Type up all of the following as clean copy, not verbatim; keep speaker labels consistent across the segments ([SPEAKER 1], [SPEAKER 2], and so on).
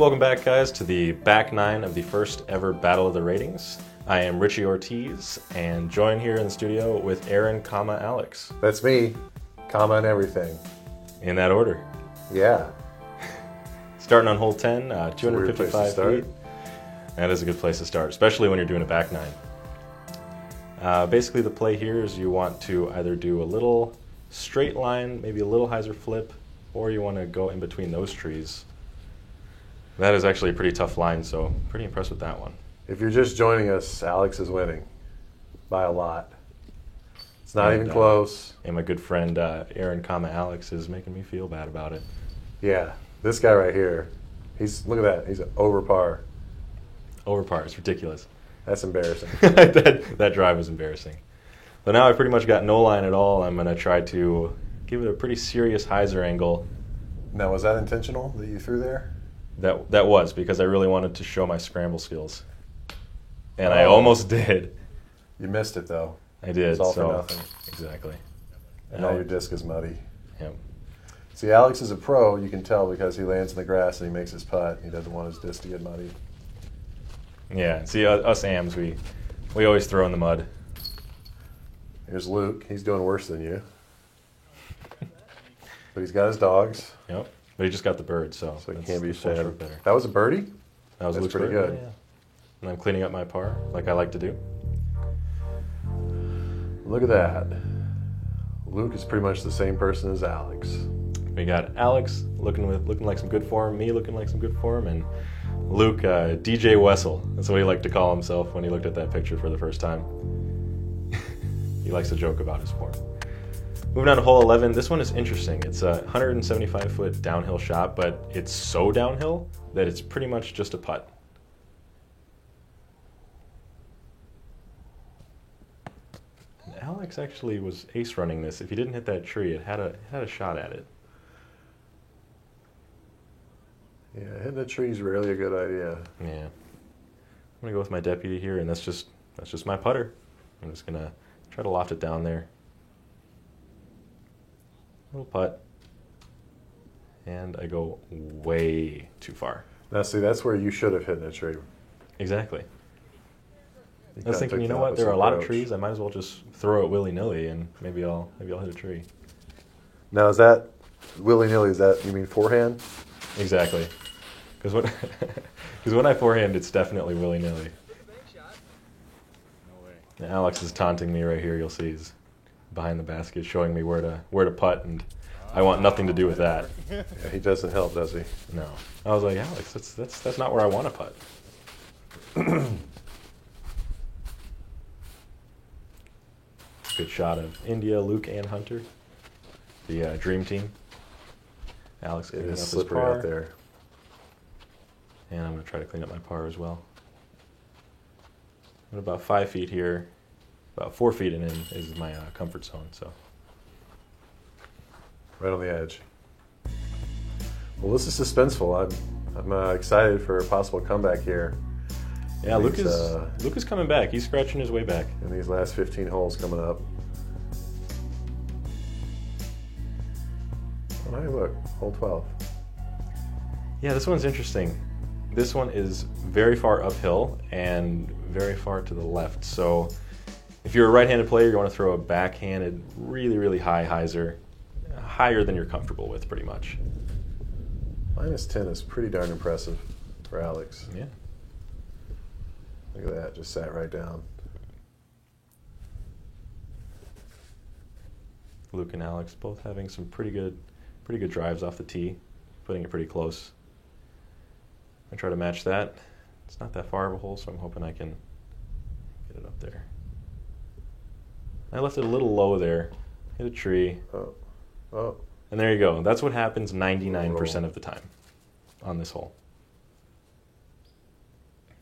[SPEAKER 1] Welcome back, guys, to the back nine of the first ever Battle of the Ratings. I am Richie Ortiz, and joined here in the studio with Aaron, Alex.
[SPEAKER 2] That's me, and everything.
[SPEAKER 1] In that order.
[SPEAKER 2] Yeah.
[SPEAKER 1] Starting on hole 10, 255 feet. That is a good place to start, especially when you're doing a back nine. Basically, the play here is you want to either do a little straight line, maybe a little hyzer flip, or you want to go in between those trees. That is actually a pretty tough line, so pretty impressed with that one.
[SPEAKER 2] If you're just joining us, Alex is winning by a lot. It's not even close.
[SPEAKER 1] And my good friend Aaron, Alex is making me feel bad about it.
[SPEAKER 2] Yeah, this guy right here, look at that, he's over par.
[SPEAKER 1] Over par, it's ridiculous.
[SPEAKER 2] That's embarrassing.
[SPEAKER 1] that drive was embarrassing. So now I pretty much got no line at all. I'm going to try to give it a pretty serious hyzer angle.
[SPEAKER 2] Now, was that intentional that you threw there?
[SPEAKER 1] That was, because I really wanted to show my scramble skills. And I almost did.
[SPEAKER 2] You missed it, though.
[SPEAKER 1] I did.
[SPEAKER 2] It's all for nothing.
[SPEAKER 1] Exactly.
[SPEAKER 2] And now your disc is muddy.
[SPEAKER 1] Yep.
[SPEAKER 2] See, Alex is a pro, you can tell, because he lands in the grass and he makes his putt. He doesn't want his disc to get muddy.
[SPEAKER 1] Yeah, see, us AMs, we always throw in the mud.
[SPEAKER 2] Here's Luke. He's doing worse than you. But he's got his dogs.
[SPEAKER 1] Yep. But he just got the bird, so
[SPEAKER 2] he can't be
[SPEAKER 1] sad.
[SPEAKER 2] sad. That was a birdie?
[SPEAKER 1] That's
[SPEAKER 2] Luke's pretty good.
[SPEAKER 1] Yeah. And I'm cleaning up my par, like I like to do.
[SPEAKER 2] Look at that. Luke is pretty much the same person as Alex.
[SPEAKER 1] We got Alex looking like some good form, me looking like some good form, and Luke, DJ Wessel. That's what he liked to call himself when he looked at that picture for the first time. He likes to joke about his form. Moving on to hole 11, this one is interesting. It's a 175-foot downhill shot, but it's so downhill that it's pretty much just a putt. And Alex actually was ace running this. If he didn't hit that tree, it had a shot at it.
[SPEAKER 2] Yeah, hitting the tree is rarely a good idea.
[SPEAKER 1] Yeah. I'm gonna go with my deputy here, and that's just my putter. I'm just gonna try to loft it down there. Little putt. And I go way too far.
[SPEAKER 2] Now see, that's where you should have hit the tree.
[SPEAKER 1] Exactly. I was thinking, you know what, there are a lot of trees, I might as well just throw it willy-nilly and maybe I'll hit a tree.
[SPEAKER 2] Now is that willy-nilly, you mean forehand?
[SPEAKER 1] Exactly. Because when I forehand, it's definitely willy-nilly. And Alex is taunting me right here, you'll see. He's behind the basket showing me where to putt, and I want nothing to do with that.
[SPEAKER 2] Yeah, he doesn't help, does he?
[SPEAKER 1] No. I was like, Alex, that's not where I want to putt. Good shot of India, Luke, and Hunter, the dream team. Alex
[SPEAKER 2] it
[SPEAKER 1] cleaning
[SPEAKER 2] is
[SPEAKER 1] up his
[SPEAKER 2] slippery
[SPEAKER 1] par.
[SPEAKER 2] out there.
[SPEAKER 1] And I'm going to try to clean up my par as well. I'm about 5 feet here. About 4 feet in is my comfort zone. So
[SPEAKER 2] right on the edge. Well, this is suspenseful. I'm excited for a possible comeback here.
[SPEAKER 1] Yeah, Luke is coming back. He's scratching his way back
[SPEAKER 2] in these last 15 holes coming up. Oh, hey, look, hole 12.
[SPEAKER 1] Yeah, this one's interesting. This one is very far uphill and very far to the left. So if you're a right-handed player, you want to throw a backhanded, really, really high hyzer, higher than you're comfortable with, pretty much.
[SPEAKER 2] -10 is pretty darn impressive for Alex.
[SPEAKER 1] Yeah.
[SPEAKER 2] Look at that, just sat right down.
[SPEAKER 1] Luke and Alex both having some pretty good drives off the tee, putting it pretty close. I try to match that. It's not that far of a hole, so I'm hoping I can get it up there. I left it a little low there, hit a tree.
[SPEAKER 2] Oh.
[SPEAKER 1] And there you go. That's what happens 99% of the time on this hole.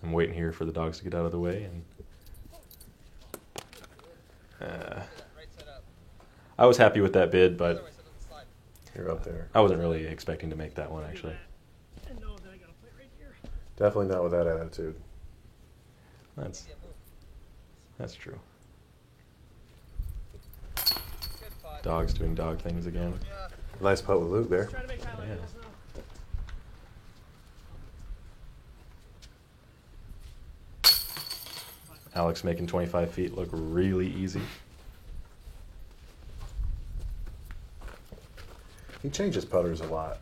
[SPEAKER 1] I'm waiting here for the dogs to get out of the way, and I was happy with that bid, but
[SPEAKER 2] you're up there.
[SPEAKER 1] I wasn't really expecting to make that one, actually.
[SPEAKER 2] Definitely not with that attitude.
[SPEAKER 1] That's true. Dogs doing dog things again.
[SPEAKER 2] Nice putt with Luke there.
[SPEAKER 1] Yeah. Alex making 25 feet look really easy.
[SPEAKER 2] He changes putters a lot.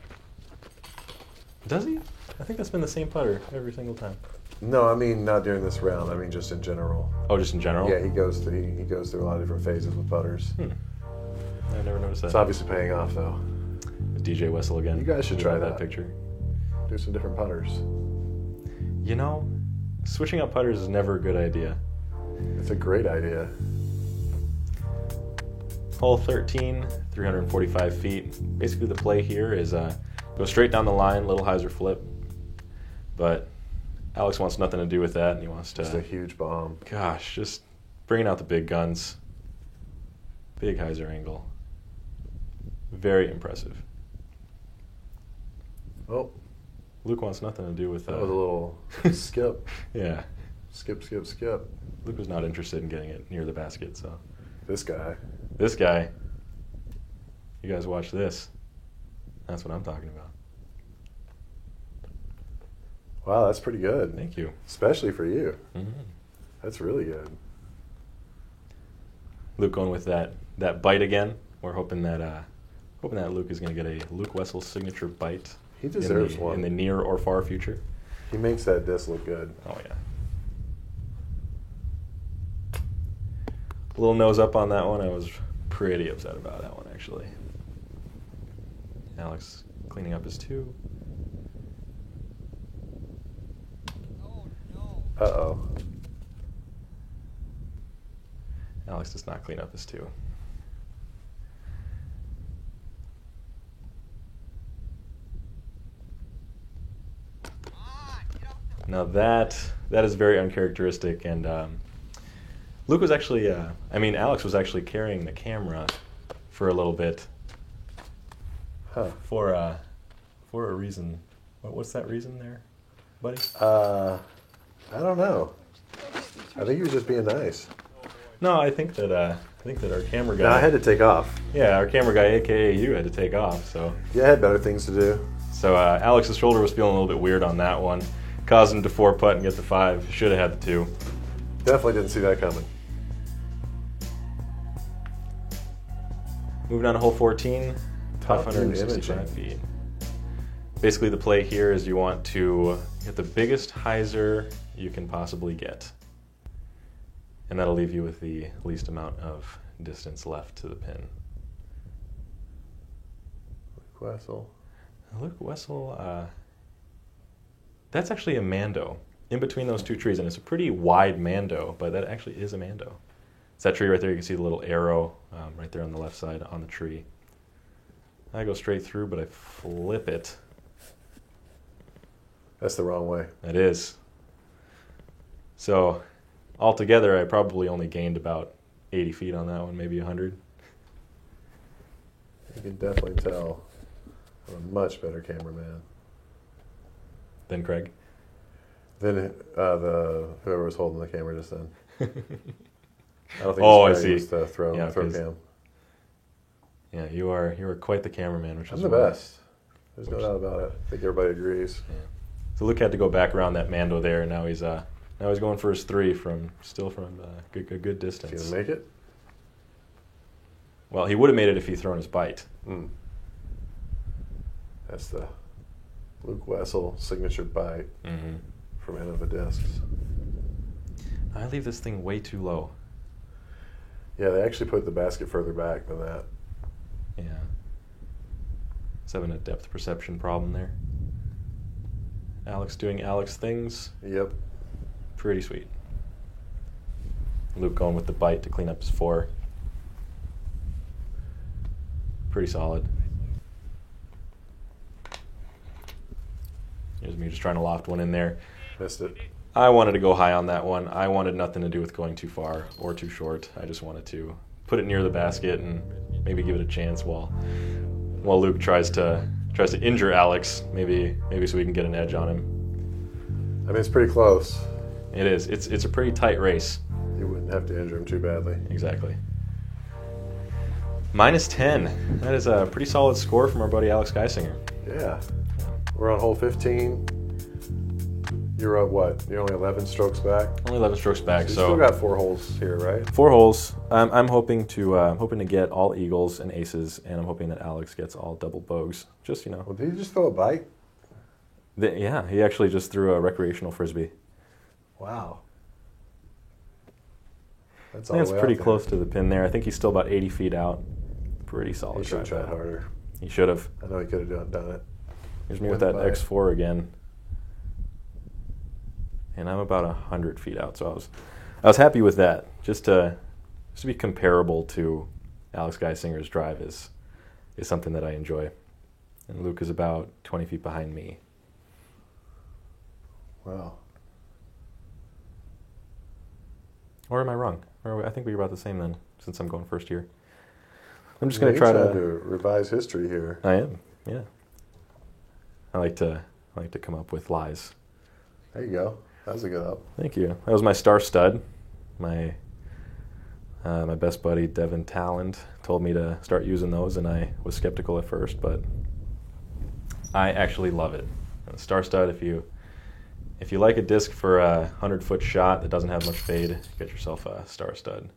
[SPEAKER 1] Does he? I think that's been the same putter every single time.
[SPEAKER 2] No, I mean not during this round. I mean just in general.
[SPEAKER 1] Oh, just in general?
[SPEAKER 2] Yeah, he goes through a lot of different phases with putters.
[SPEAKER 1] I never noticed that.
[SPEAKER 2] It's obviously paying off though.
[SPEAKER 1] DJ Wessel again.
[SPEAKER 2] You guys should
[SPEAKER 1] We
[SPEAKER 2] try
[SPEAKER 1] love
[SPEAKER 2] that.
[SPEAKER 1] picture.
[SPEAKER 2] Do some different putters.
[SPEAKER 1] You know, switching up putters is never a good idea.
[SPEAKER 2] It's a great idea.
[SPEAKER 1] Hole 13, 345 feet. Basically, the play here is go straight down the line, little hyzer flip. But Alex wants nothing to do with that, and he wants
[SPEAKER 2] Just a
[SPEAKER 1] to,
[SPEAKER 2] huge bomb.
[SPEAKER 1] gosh, just bringing out the big guns. Big hyzer angle. Very impressive.
[SPEAKER 2] Oh,
[SPEAKER 1] Luke wants nothing to do with
[SPEAKER 2] that was a little skip.
[SPEAKER 1] Yeah,
[SPEAKER 2] Skip, skip, skip.
[SPEAKER 1] Luke was not interested in getting it near the basket, so.
[SPEAKER 2] This guy.
[SPEAKER 1] This guy, you guys watch this. That's what I'm talking about.
[SPEAKER 2] Wow, that's pretty good.
[SPEAKER 1] Thank you.
[SPEAKER 2] Especially for you.
[SPEAKER 1] Mm-hmm.
[SPEAKER 2] That's really good.
[SPEAKER 1] Luke going with that bite again. We're hoping that Luke is going to get a Luke Wessel signature bite.
[SPEAKER 2] He deserves one.
[SPEAKER 1] In the near or far future.
[SPEAKER 2] He makes that disc look good.
[SPEAKER 1] Oh yeah. Little nose up on that one. I was pretty upset about that one actually. Alex cleaning up his two.
[SPEAKER 2] Uh-oh.
[SPEAKER 1] Alex does not clean up his two. Now that is very uncharacteristic, and Luke was actually, Alex was actually carrying the camera for a little bit
[SPEAKER 2] Huh.
[SPEAKER 1] for a reason. What's that reason there, buddy?
[SPEAKER 2] I don't know. I think he was just being nice.
[SPEAKER 1] No, I think that our camera guy.
[SPEAKER 2] No, I had to take off.
[SPEAKER 1] Yeah, our camera guy, aka you, had to take off. So
[SPEAKER 2] Yeah, I had better things to do.
[SPEAKER 1] Alex's shoulder was feeling a little bit weird on that one, caused him to 4-putt and get to 5. Should have had the 2.
[SPEAKER 2] Definitely didn't see that coming.
[SPEAKER 1] Moving on to hole 14,
[SPEAKER 2] Top
[SPEAKER 1] 565
[SPEAKER 2] imaging.
[SPEAKER 1] feet. Basically, the play here is you want to get the biggest hyzer you can possibly get. And that'll leave you with the least amount of distance left to the pin.
[SPEAKER 2] Wessel.
[SPEAKER 1] Luke Wessel, that's actually a Mando in between those two trees, and it's a pretty wide Mando, but that actually is a Mando. It's that tree right there. You can see the little arrow right there on the left side on the tree. I go straight through, but I flip it.
[SPEAKER 2] That's the wrong way.
[SPEAKER 1] It is. So altogether, I probably only gained about 80 feet on that one, maybe 100.
[SPEAKER 2] You can definitely tell I'm a much better cameraman
[SPEAKER 1] Then Craig.
[SPEAKER 2] than whoever was holding the camera just then. I don't think
[SPEAKER 1] Oh, I
[SPEAKER 2] Craig
[SPEAKER 1] see.
[SPEAKER 2] was the throw
[SPEAKER 1] Yeah, 'cause-
[SPEAKER 2] cam.
[SPEAKER 1] Yeah, you are quite the cameraman, which
[SPEAKER 2] I'm
[SPEAKER 1] is
[SPEAKER 2] the
[SPEAKER 1] why-
[SPEAKER 2] best. There's no doubt about it. I think everybody agrees.
[SPEAKER 1] Yeah. So Luke had to go back around that Mando there, and now he's going for his 3 from good
[SPEAKER 2] Is
[SPEAKER 1] distance.
[SPEAKER 2] he gonna make it?
[SPEAKER 1] Well, he would have made it if he'd thrown his bite.
[SPEAKER 2] That's the Luke Wessel signature bite
[SPEAKER 1] Mm-hmm.
[SPEAKER 2] from End of the Discs.
[SPEAKER 1] I leave this thing way too low.
[SPEAKER 2] Yeah, they actually put the basket further back than that.
[SPEAKER 1] Yeah. He's having a depth perception problem there. Alex doing Alex things.
[SPEAKER 2] Yep.
[SPEAKER 1] Pretty sweet. Luke going with the bite to clean up his 4. Pretty solid. Here's me just trying to loft one in there.
[SPEAKER 2] Missed it.
[SPEAKER 1] I wanted to go high on that one. I wanted nothing to do with going too far or too short. I just wanted to put it near the basket and maybe give it a chance while Luke tries to injure Alex, maybe so we can get an edge on him.
[SPEAKER 2] I mean, it's pretty close.
[SPEAKER 1] It is. It's a pretty tight race.
[SPEAKER 2] You wouldn't have to injure him too badly.
[SPEAKER 1] Exactly. -10. That is a pretty solid score from our buddy Alex Geisinger.
[SPEAKER 2] Yeah. We're on hole 15. You're up what? You're only 11 strokes back?
[SPEAKER 1] Only 11 strokes back.
[SPEAKER 2] So you
[SPEAKER 1] So
[SPEAKER 2] still got 4 holes here, right?
[SPEAKER 1] 4 holes. I'm hoping to get all eagles and aces, and I'm hoping that Alex gets all double bogeys. Just, you know.
[SPEAKER 2] Well, did he just throw a bite?
[SPEAKER 1] Yeah, he actually just threw a recreational frisbee.
[SPEAKER 2] Wow. That's
[SPEAKER 1] I
[SPEAKER 2] all
[SPEAKER 1] think
[SPEAKER 2] the
[SPEAKER 1] it's
[SPEAKER 2] way
[SPEAKER 1] pretty
[SPEAKER 2] out there.
[SPEAKER 1] close to the pin there. I think he's still about 80 feet out. Pretty solid.
[SPEAKER 2] He should have
[SPEAKER 1] drive
[SPEAKER 2] tried
[SPEAKER 1] out.
[SPEAKER 2] harder.
[SPEAKER 1] He should have.
[SPEAKER 2] I know he could have done it.
[SPEAKER 1] Here's me with
[SPEAKER 2] One
[SPEAKER 1] that
[SPEAKER 2] bite.
[SPEAKER 1] X4 again. And I'm about 100 feet out, so I was happy with that. Just to be comparable to Alex Geisinger's drive is something that I enjoy. And Luke is about 20 feet behind me.
[SPEAKER 2] Wow.
[SPEAKER 1] Or am I wrong? Or I think we're about the same then, since I'm going first here. I'm just
[SPEAKER 2] Yeah,
[SPEAKER 1] going to try
[SPEAKER 2] you're
[SPEAKER 1] to.
[SPEAKER 2] revise history here.
[SPEAKER 1] I am, yeah. I like to come up with lies.
[SPEAKER 2] There you go. That was a good up.
[SPEAKER 1] Thank you. That was my star stud. My best buddy Devin Talland told me to start using those, and I was skeptical at first, but I actually love it. And star stud, if you like a disc for a 100-foot shot that doesn't have much fade, get yourself a star stud.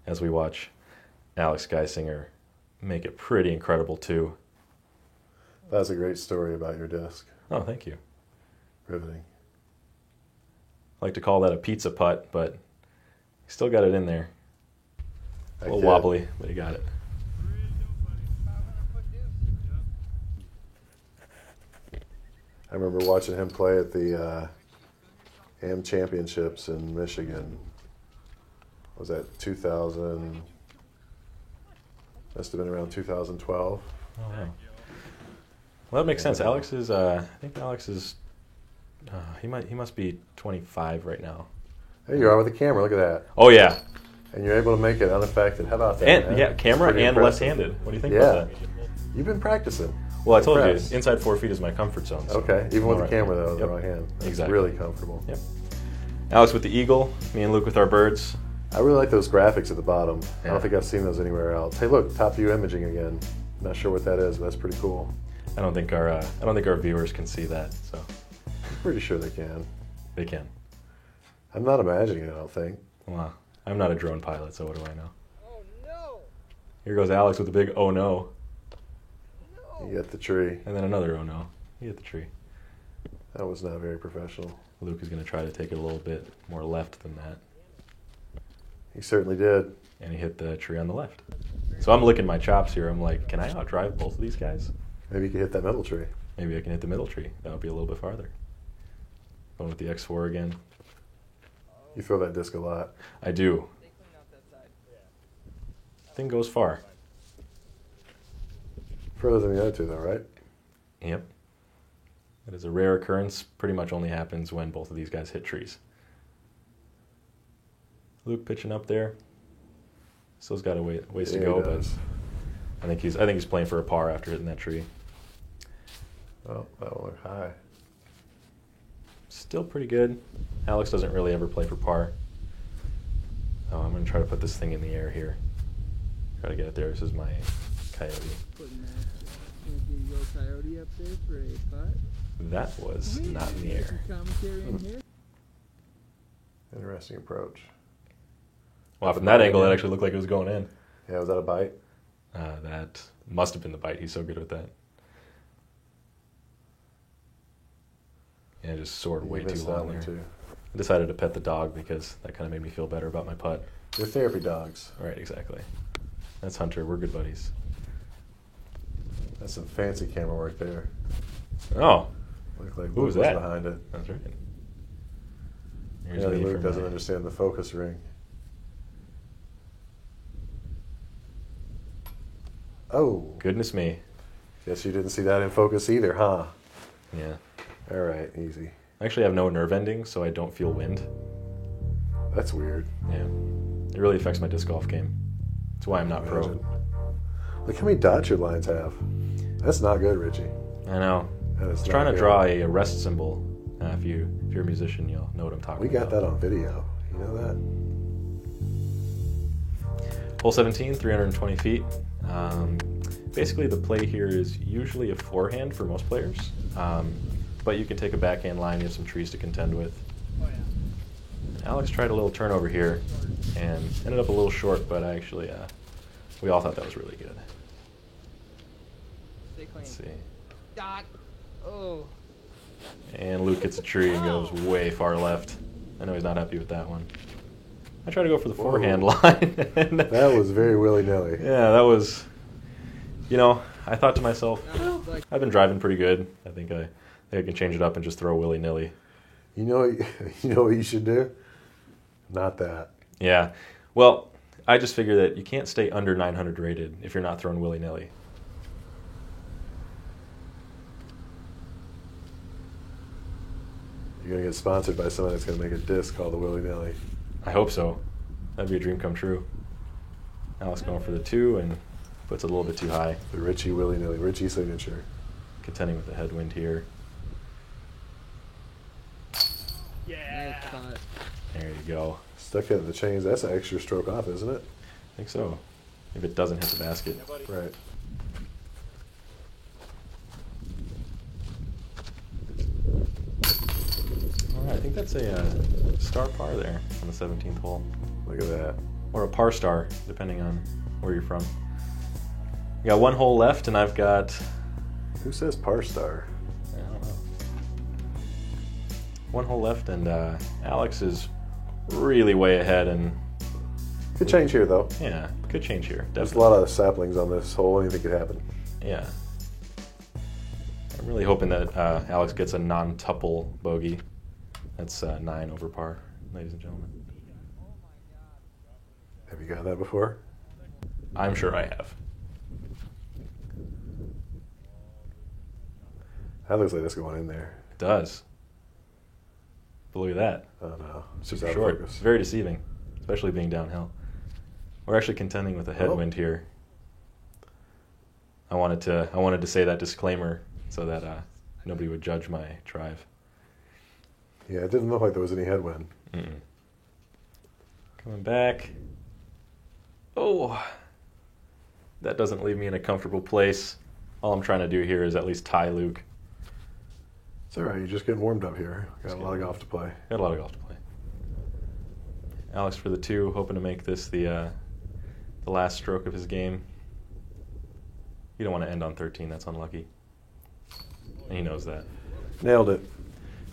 [SPEAKER 1] As we watch Alex Geisinger make it pretty incredible too.
[SPEAKER 2] That's a great story about your disc.
[SPEAKER 1] Oh, thank you.
[SPEAKER 2] Riveting.
[SPEAKER 1] I like to call that a pizza putt, but he still got it in there. A little
[SPEAKER 2] kid.
[SPEAKER 1] wobbly, but he got it.
[SPEAKER 2] I remember watching him play at the AM Championships in Michigan. Was that 2000? Must have been around 2012.
[SPEAKER 1] Oh, wow. Well, that makes sense. Alex is, I think Alex is, he must be 25 right now.
[SPEAKER 2] There you are with the camera. Look at that.
[SPEAKER 1] Oh, yeah.
[SPEAKER 2] And you're able to make it unaffected. How about that?
[SPEAKER 1] And,
[SPEAKER 2] man?
[SPEAKER 1] yeah, camera
[SPEAKER 2] Pretty
[SPEAKER 1] and
[SPEAKER 2] impressive.
[SPEAKER 1] left-handed. What do you think
[SPEAKER 2] Yeah.
[SPEAKER 1] about that?
[SPEAKER 2] You've been practicing.
[SPEAKER 1] Well, I told
[SPEAKER 2] Impressed.
[SPEAKER 1] you, inside 4 feet is my comfort zone. So
[SPEAKER 2] Okay, even with
[SPEAKER 1] all
[SPEAKER 2] the
[SPEAKER 1] right.
[SPEAKER 2] camera though, in
[SPEAKER 1] Yep.
[SPEAKER 2] the right hand. It's
[SPEAKER 1] Exactly.
[SPEAKER 2] really comfortable.
[SPEAKER 1] Yep. Alex with the eagle, me and Luke with our birds.
[SPEAKER 2] I really like those graphics at the bottom. I
[SPEAKER 1] Yeah.
[SPEAKER 2] don't think I've seen those anywhere else. Hey, look, top view imaging again. Not sure what that is, but that's pretty cool.
[SPEAKER 1] I don't think our viewers can see that, so
[SPEAKER 2] I'm pretty sure they can.
[SPEAKER 1] they can.
[SPEAKER 2] I'm not imagining it, I don't think.
[SPEAKER 1] Well, I'm not a drone pilot, so what do I know?
[SPEAKER 3] Oh no!
[SPEAKER 1] Here goes Alex with a big oh no,
[SPEAKER 3] No!
[SPEAKER 2] You get the tree.
[SPEAKER 1] and then another oh no. He hit the tree.
[SPEAKER 2] That was not very professional.
[SPEAKER 1] Luke is going to try to take it a little bit more left than that.
[SPEAKER 2] He certainly did.
[SPEAKER 1] And he hit the tree on the left. So I'm licking my chops here. I'm like, can I outdrive both of these guys?
[SPEAKER 2] Maybe you could hit that middle tree.
[SPEAKER 1] Maybe I can hit the middle tree. That would be a little bit farther. Going with the X4 again.
[SPEAKER 2] You throw that disc a lot.
[SPEAKER 1] I do.
[SPEAKER 3] They clean out that side.
[SPEAKER 1] Thing goes far.
[SPEAKER 2] Further than the other two, though, right?
[SPEAKER 1] Yep. That is a rare occurrence. Pretty much only happens when both of these guys hit trees. Luke pitching up there. Still's got a ways to
[SPEAKER 2] Yeah,
[SPEAKER 1] go,
[SPEAKER 2] he
[SPEAKER 1] but
[SPEAKER 2] does.
[SPEAKER 1] I think he's playing for a par after hitting that tree.
[SPEAKER 2] Oh, that one looked high.
[SPEAKER 1] Still pretty good. Alex doesn't really ever play for par. Oh, I'm going to try to put this thing in the air here. Try to get it there. This is my coyote.
[SPEAKER 3] Putting that champion Yo Coyote up there for a putt.
[SPEAKER 1] That was not in the air.
[SPEAKER 3] Commentary in here.
[SPEAKER 2] Interesting approach.
[SPEAKER 1] Well, from that angle, that actually looked like it was going in.
[SPEAKER 2] Yeah, was that a bite?
[SPEAKER 1] That must have been the bite. He's so good with that. Yeah, just soared way
[SPEAKER 2] You
[SPEAKER 1] too
[SPEAKER 2] missed that
[SPEAKER 1] long
[SPEAKER 2] one,
[SPEAKER 1] there.
[SPEAKER 2] too.
[SPEAKER 1] I decided to pet the dog because that kind of made me feel better about my putt.
[SPEAKER 2] They're therapy dogs.
[SPEAKER 1] Right, exactly. That's Hunter. We're good buddies.
[SPEAKER 2] That's some fancy camera work there.
[SPEAKER 1] Oh,
[SPEAKER 2] Looked like
[SPEAKER 1] Who
[SPEAKER 2] Luke
[SPEAKER 1] was
[SPEAKER 2] was
[SPEAKER 1] that?
[SPEAKER 2] behind it.
[SPEAKER 1] that's right.
[SPEAKER 2] Yeah,
[SPEAKER 1] Here's me
[SPEAKER 2] Luke
[SPEAKER 1] from
[SPEAKER 2] doesn't
[SPEAKER 1] my-
[SPEAKER 2] understand the focus ring. Oh,
[SPEAKER 1] Goodness me.
[SPEAKER 2] guess you didn't see that in focus either, huh?
[SPEAKER 1] Yeah.
[SPEAKER 2] All right, easy.
[SPEAKER 1] I actually have no nerve endings, so I don't feel wind.
[SPEAKER 2] That's weird.
[SPEAKER 1] Yeah. It really affects my disc golf game. That's why I'm not pro.
[SPEAKER 2] Imagine. Look how many dots your lines have. That's not good, Richie.
[SPEAKER 1] I know.
[SPEAKER 2] That is
[SPEAKER 1] I was
[SPEAKER 2] not
[SPEAKER 1] trying to
[SPEAKER 2] good.
[SPEAKER 1] draw a rest symbol. If you're a musician, you'll know what I'm talking
[SPEAKER 2] We got
[SPEAKER 1] about.
[SPEAKER 2] that on video. You know that?
[SPEAKER 1] Hole 17, 320 feet. Basically, the play here is usually a forehand for most players. But but you can take a backhand line. You have some trees to contend with. Alex tried a little turnover here and ended up a little short, but actually, we all thought that was really good.
[SPEAKER 3] Stay clean.
[SPEAKER 1] Let's see.
[SPEAKER 3] Dot. Oh.
[SPEAKER 1] And Luke hits a tree and goes way far left. I know he's not happy with that one. I tried to go for the forehand line. And
[SPEAKER 2] That was very willy-nilly.
[SPEAKER 1] yeah, that was, I thought to myself,
[SPEAKER 3] No, like,
[SPEAKER 1] I've been driving pretty good. I think I can change it up and just throw willy-nilly.
[SPEAKER 2] You know what you should do? Not that.
[SPEAKER 1] Yeah. Well, I just figure that you can't stay under 900 rated if you're not throwing willy-nilly.
[SPEAKER 2] You're going to get sponsored by someone that's going to make a disc called the willy-nilly.
[SPEAKER 1] I hope so. That'd be a dream come true. Alex going for the 2 and puts it a little bit too high.
[SPEAKER 2] The Richie willy-nilly, Richie signature.
[SPEAKER 1] Contending with the headwind here.
[SPEAKER 3] nice cut.
[SPEAKER 1] There you go.
[SPEAKER 2] Stuck hitting the chains. That's an extra stroke off, isn't it?
[SPEAKER 1] I think so. If it doesn't hit the basket.
[SPEAKER 2] Right.
[SPEAKER 1] All right, I think that's a star par there on the 17th hole.
[SPEAKER 2] Look at that.
[SPEAKER 1] Or a par star, depending on where you're from. We got 1 hole left, and I've got,
[SPEAKER 2] Who says par star?
[SPEAKER 1] I don't know. 1 hole left, and Alex is really way ahead, and
[SPEAKER 2] Could change here, though.
[SPEAKER 1] yeah, could change here.
[SPEAKER 2] There's a
[SPEAKER 1] Definitely.
[SPEAKER 2] lot of saplings on this hole. Anything could happen.
[SPEAKER 1] Yeah. I'm really hoping that Alex gets a non-tuple bogey. That's 9 over par, ladies and gentlemen.
[SPEAKER 2] Have you got that before?
[SPEAKER 1] I'm sure I have.
[SPEAKER 2] That looks like it's going in there.
[SPEAKER 1] It does. But look at that.
[SPEAKER 2] Oh no, it's just
[SPEAKER 1] Super
[SPEAKER 2] out of
[SPEAKER 1] short.
[SPEAKER 2] focus.
[SPEAKER 1] It's very deceiving, especially being downhill. We're actually contending with a headwind here. I wanted to say that disclaimer so that nobody would judge my drive.
[SPEAKER 2] Yeah, it didn't look like there was any headwind.
[SPEAKER 1] Mm-mm. Coming back. Oh, that doesn't leave me in a comfortable place. All I'm trying to do here is at least tie Luke.
[SPEAKER 2] It's all right. You're just getting warmed up here. Got
[SPEAKER 1] Just
[SPEAKER 2] a lot of
[SPEAKER 1] getting-
[SPEAKER 2] golf to play.
[SPEAKER 1] Got a lot of golf to play. Alex for the 2, hoping to make this the last stroke of his game. You don't want to end on 13. That's unlucky. And he knows that.
[SPEAKER 2] Nailed it.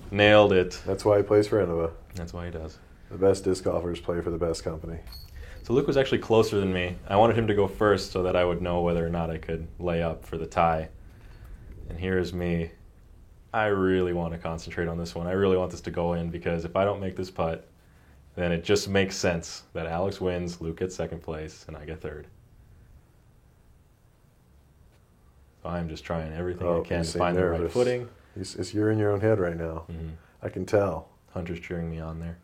[SPEAKER 1] Nailed it.
[SPEAKER 2] That's why he plays for Innova.
[SPEAKER 1] That's why he does.
[SPEAKER 2] The best disc golfers play for the best company.
[SPEAKER 1] So Luke was actually closer than me. I wanted him to go first so that I would know whether or not I could lay up for the tie. And here's me. I really want to concentrate on this one. I really want this to go in because if I don't make this putt, then it just makes sense that Alex wins, Luke gets 2nd place, and I get 3rd. So I'm just trying everything I can
[SPEAKER 2] you
[SPEAKER 1] to
[SPEAKER 2] seem
[SPEAKER 1] find the right
[SPEAKER 2] nervous.
[SPEAKER 1] footing.
[SPEAKER 2] You're in your own head right now.
[SPEAKER 1] Mhm.
[SPEAKER 2] I can tell.
[SPEAKER 1] Hunter's cheering me on there.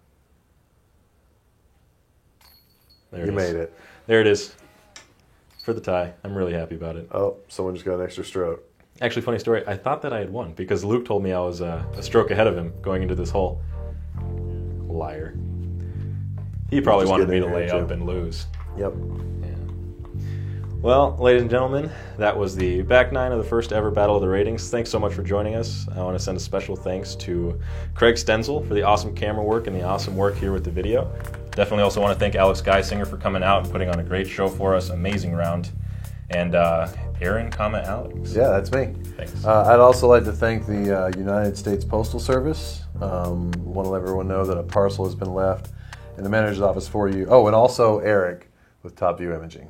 [SPEAKER 1] There
[SPEAKER 2] You
[SPEAKER 1] it is.
[SPEAKER 2] made it.
[SPEAKER 1] There it is. For the tie. I'm really happy about it.
[SPEAKER 2] Oh, someone just got an extra stroke.
[SPEAKER 1] Actually, funny story. I thought that I had won because Luke told me I was a stroke ahead of him going into this hole. Liar. He probably
[SPEAKER 2] Just
[SPEAKER 1] wanted me
[SPEAKER 2] getting
[SPEAKER 1] to
[SPEAKER 2] there,
[SPEAKER 1] lay
[SPEAKER 2] Jim.
[SPEAKER 1] up and lose.
[SPEAKER 2] Yep.
[SPEAKER 1] Yeah. Well, ladies and gentlemen, that was the back 9 of the first ever Battle of the Ratings. Thanks so much for joining us. I want to send a special thanks to Craig Stenzel for the awesome camera work and the awesome work here with the video. Definitely also want to thank Alex Geisinger for coming out and putting on a great show for us. Amazing round. And Aaron, Alex.
[SPEAKER 2] Yeah, that's me.
[SPEAKER 1] Thanks.
[SPEAKER 2] I'd also like to thank the United States Postal Service. Want to let everyone know that a parcel has been left in the manager's office for you. Oh, and also Eric with Top View Imaging.